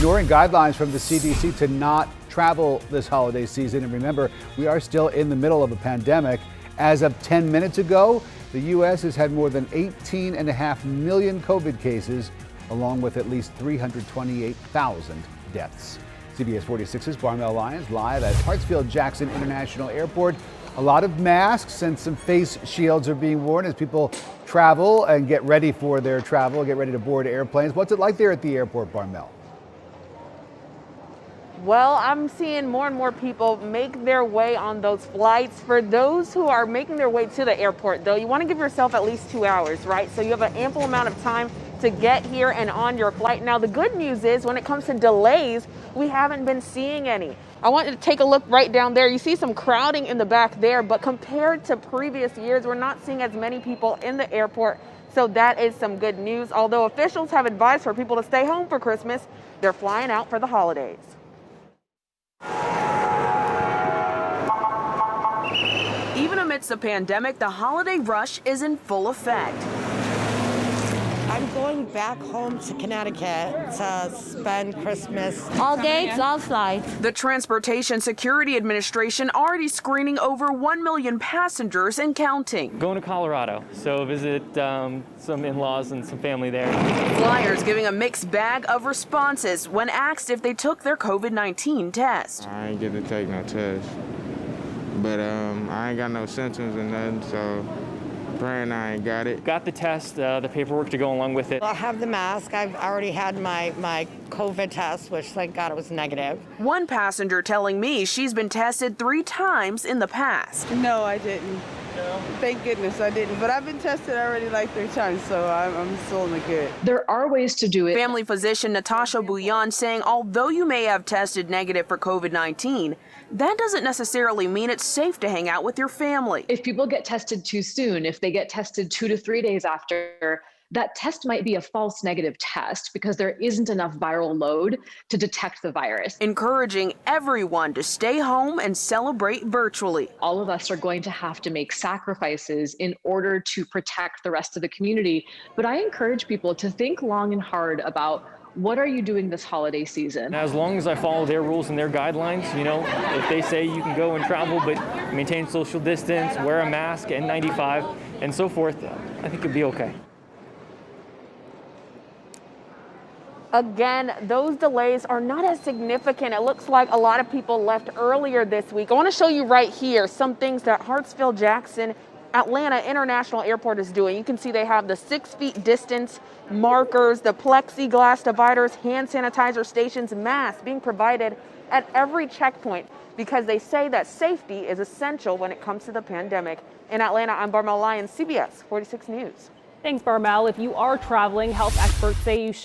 ignoring guidelines from the CDC to not travel this holiday season. And remember, we are still in the middle of a pandemic. As of 10 minutes ago, the U.S. has had more than 18.5 million COVID cases, along with at least 328,000 deaths. CBS 46's Barmel Lyons live at Hartsfield-Jackson International Airport. A lot of masks and some face shields are being worn as people travel and get ready for their travel, get ready to board airplanes. What's it like there at the airport, Barmel? Well, I'm seeing more and more people make their way on those flights. For those who are making their way to the airport, though, you want to give yourself at least 2 hours, right? So you have an ample amount of time to get here and on your flight. Now, the good news is when it comes to delays, we haven't been seeing any. I want you to take a look right down there. You see some crowding in the back there, but compared to previous years, we're not seeing as many people in the airport. So that is some good news. Although officials have advised for people to stay home for Christmas, they're flying out for the holidays. Even amidst the pandemic, the holiday rush is in full effect. I'm going back home to Connecticut to spend Christmas. All gates, all flights. The Transportation Security Administration already screening over 1 million passengers and counting. Going to Colorado, so visit some in-laws and some family there. Flyers giving a mixed bag of responses when asked if they took their COVID-19 test. I ain't get to take no test, but I ain't got no symptoms or nothing, so praying I ain't got it. Got the test, the paperwork to go along with it. I have the mask. I've already had my COVID test, which thank God it was negative. One passenger telling me she's been tested 3 times in the past. No, I didn't. No. Thank goodness I didn't. But I've been tested already like 3 times, so I'm still in the good. There are ways to do it. Family physician Natasha Bouillon saying although you may have tested negative for COVID-19, that doesn't necessarily mean it's safe to hang out with your family. If people get tested too soon, if they get tested 2 to 3 days after, that test might be a false negative test because there isn't enough viral load to detect the virus. Encouraging everyone to stay home and celebrate virtually. All of us are going to have to make sacrifices in order to protect the rest of the community. But I encourage people to think long and hard about what are you doing this holiday season? As long as I follow their rules and their guidelines, you know, if they say you can go and travel but maintain social distance, wear a mask, N95, and so forth, I think it'd be okay. Again, those delays are not as significant. It looks like a lot of people left earlier this week. I want to show you right here some things that Hartsfield-Jackson Atlanta International Airport is doing. You can see they have the 6 feet distance markers, the plexiglass dividers, hand sanitizer stations, masks being provided at every checkpoint because they say that safety is essential when it comes to the pandemic. In Atlanta, I'm Barmel Lyons, CBS 46 News. Thanks, Barmel. If you are traveling, health experts say you should